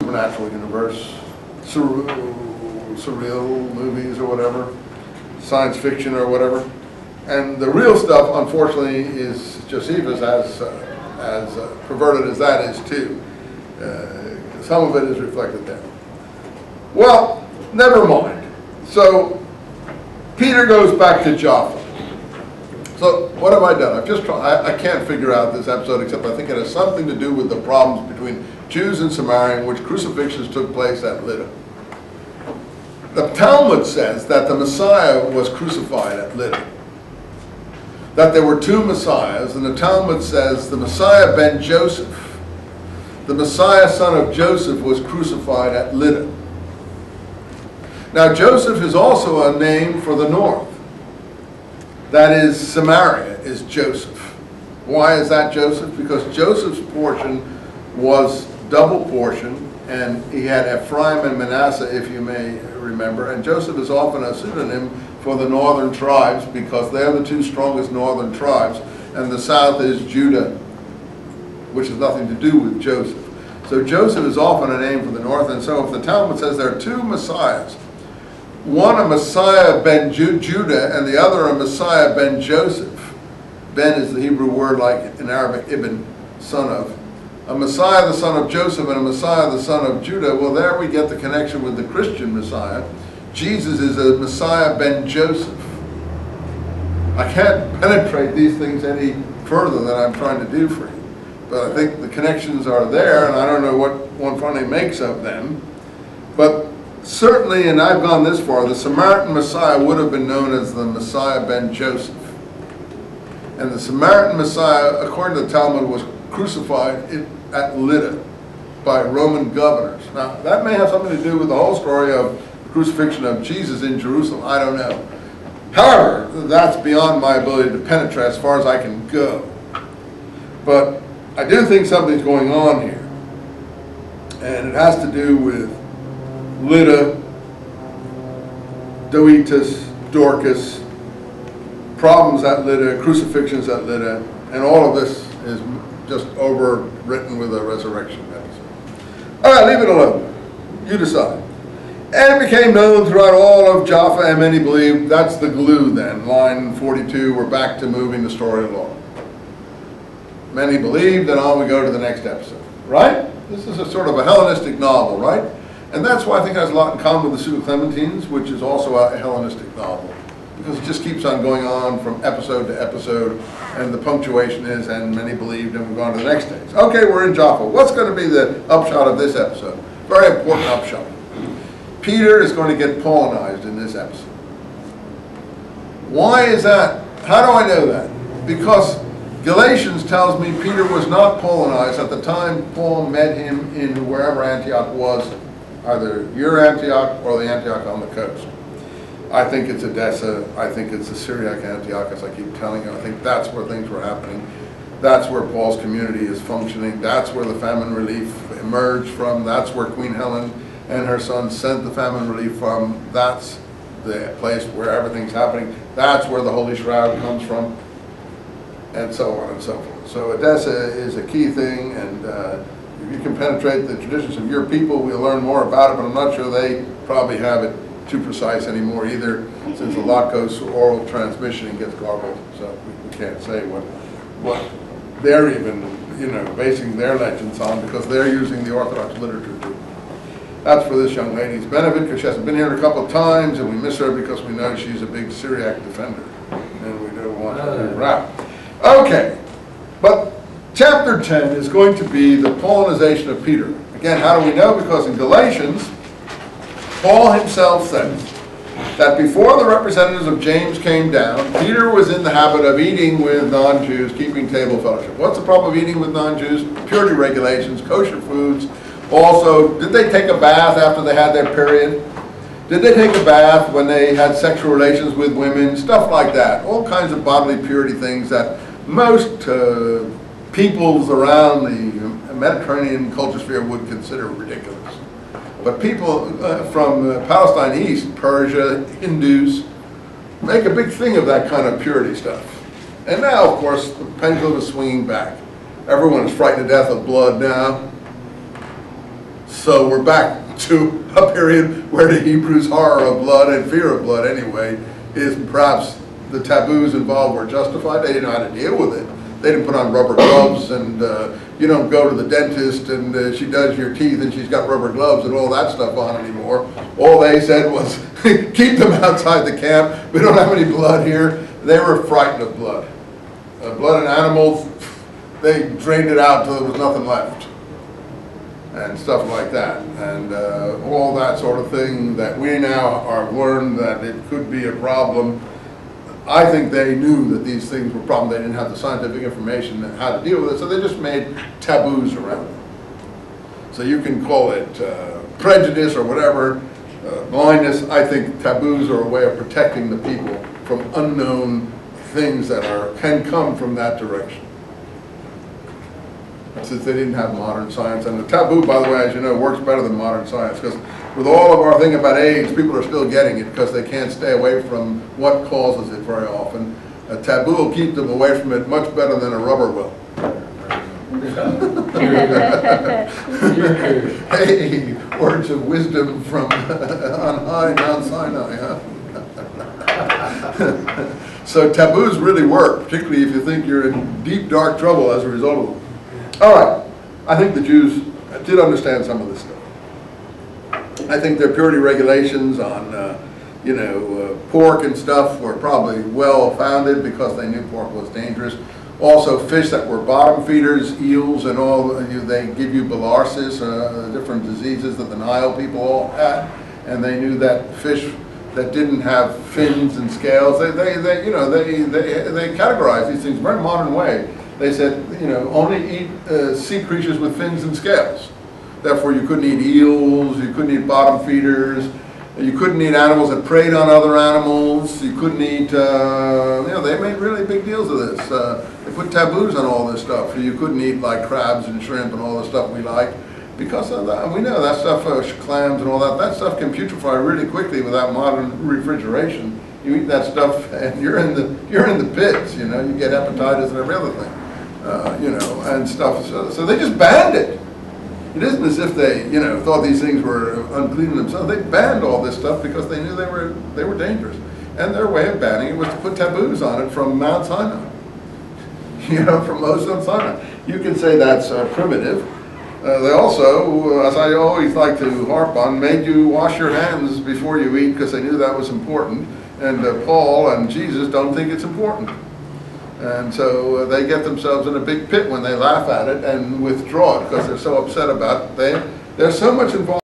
supernatural universe, surreal movies or whatever, science fiction or whatever. And the real stuff, unfortunately, is Josephus, as perverted as that is too. Some of it is reflected there. Well, never mind. So Peter goes back to Jaffa. So what have I done? I've just tried. I can't figure out this episode, except I think it has something to do with the problems between Jews and Samaria, in which crucifixions took place at Lydda. The Talmud says that the Messiah was crucified at Lydda. That there were two Messiahs, and the Talmud says the Messiah ben Joseph, the Messiah son of Joseph, was crucified at Lydda. Now Joseph is also a name for the north. That is, Samaria is Joseph. Why is that Joseph? Because Joseph's portion was double portion, and he had Ephraim and Manasseh, if you may remember, and Joseph is often a pseudonym for the northern tribes because they're the two strongest northern tribes, and the south is Judah, which has nothing to do with Joseph. So Joseph is often a name for the north, and so if the Talmud says there are two Messiahs, one a Messiah ben Judah and the other a Messiah ben Joseph. Ben is the Hebrew word, like in Arabic, Ibn, son of. A Messiah the son of Joseph and a Messiah the son of Judah. Well, there we get the connection with the Christian Messiah. Jesus is a Messiah ben Joseph. I can't penetrate these things any further than I'm trying to do for you. But I think the connections are there, and I don't know what one finally makes of them. But certainly, and I've gone this far, the Samaritan Messiah would have been known as the Messiah ben Joseph. And the Samaritan Messiah, according to the Talmud, was crucified at Lydda by Roman governors. Now, that may have something to do with the whole story of the crucifixion of Jesus in Jerusalem. I don't know. However, that's beyond my ability to penetrate as far as I can go. But I do think something's going on here. And it has to do with Lydda, Doetus, Dorcas, problems at Lydda, crucifixions at Lydda, and all of this is just overwritten with a resurrection episode. All right, leave it alone. You decide. And it became known throughout all of Jaffa, and many believed. That's the glue then, line 42. We're back to moving the story along. Many believed, and on we go to the next episode. Right? This is a sort of a Hellenistic novel, right? And that's why I think it has a lot in common with the Pseudo-Clementines, which is also a Hellenistic novel. Because it just keeps on going on from episode to episode, and the punctuation is, and many believed, and we've gone to the next stage. Okay, we're in Jaffa. What's going to be the upshot of this episode? Very important upshot. Peter is going to get Paulinized in this episode. Why is that? How do I know that? Because Galatians tells me Peter was not Paulinized at the time Paul met him in wherever Antioch was, either your Antioch or the Antioch on the coast. I think it's Edessa. I think it's the Syriac Antioch, as I keep telling you. I think that's where things were happening. That's where Paul's community is functioning. That's where the famine relief emerged from. That's where Queen Helen and her son sent the famine relief from. That's the place where everything's happening. That's where the Holy Shroud comes from, and so on and so forth. So Edessa is a key thing, and if you can penetrate the traditions of your people, we'll learn more about it, but I'm not sure they probably have it too precise anymore either, since a lot goes through oral transmission and gets garbled. So we can't say what they're even, basing their legends on, because they're using the Orthodox literature too. That's for this young lady's benefit, because she hasn't been here a couple of times, and we miss her because we know she's a big Syriac defender, and we don't want to leave her out. Okay, but chapter 10 is going to be the Paulinization of Peter. Again, how do we know? Because in Galatians, Paul himself says that before the representatives of James came down, Peter was in the habit of eating with non-Jews, keeping table fellowship. What's the problem of eating with non-Jews? Purity regulations, kosher foods. Also, did they take a bath after they had their period? Did they take a bath when they had sexual relations with women? Stuff like that. All kinds of bodily purity things that most peoples around the Mediterranean culture sphere would consider ridiculous. But people from Palestine East, Persia, Hindus, make a big thing of that kind of purity stuff. And now, of course, the pendulum is swinging back. Everyone is frightened to death of blood now. So we're back to a period where the Hebrews' horror of blood and fear of blood anyway is perhaps the taboos involved were justified. They didn't know how to deal with it. They didn't put on rubber gloves, and you don't go to the dentist and she does your teeth and she's got rubber gloves and all that stuff on anymore. All they said was keep them outside the camp. We don't have any blood here. They were frightened of blood. Blood in animals, they drained it out until there was nothing left, and stuff like that, and all that sort of thing that we now are learned that it could be a problem. I think they knew that these things were problems. They didn't have the scientific information on how to deal with it, so they just made taboos around it. So you can call it prejudice or whatever, blindness. I think taboos are a way of protecting the people from unknown things that can come from that direction. Since they didn't have modern science. And the taboo, by the way, as you know, works better than modern science, because with all of our thing about AIDS, people are still getting it because they can't stay away from what causes it very often. A taboo will keep them away from it much better than a rubber will. Hey, words of wisdom from on high Mount Sinai, huh? So taboos really work, particularly if you think you're in deep, dark trouble as a result of them. All right, I think the Jews did understand some of this stuff. I think their purity regulations on, pork and stuff were probably well founded because they knew pork was dangerous. Also, fish that were bottom feeders, eels and all, they give you bilharzius, different diseases that the Nile people all had, and they knew that fish that didn't have fins and scales, they categorized these things in a very modern way. They said, only eat sea creatures with fins and scales. Therefore, you couldn't eat eels, you couldn't eat bottom feeders, you couldn't eat animals that preyed on other animals, you couldn't eat, they made really big deals of this. They put taboos on all this stuff. You couldn't eat like crabs and shrimp and all the stuff we like. Because of that, we know that stuff, clams and all that stuff can putrefy really quickly without modern refrigeration. You eat that stuff and you're in the pits, you get hepatitis and every other thing, and stuff. So they just banned it. It isn't as if they, thought these things were unclean in themselves. They banned all this stuff because they knew they were dangerous. And their way of banning it was to put taboos on it from Mount Sinai, from Moses on Sinai. You can say that's primitive. They also, as I always like to harp on, made you wash your hands before you eat because they knew that was important. And Paul and Jesus don't think it's important. And so they get themselves in a big pit when they laugh at it and withdraw it because they're so upset about it. There's so much involved.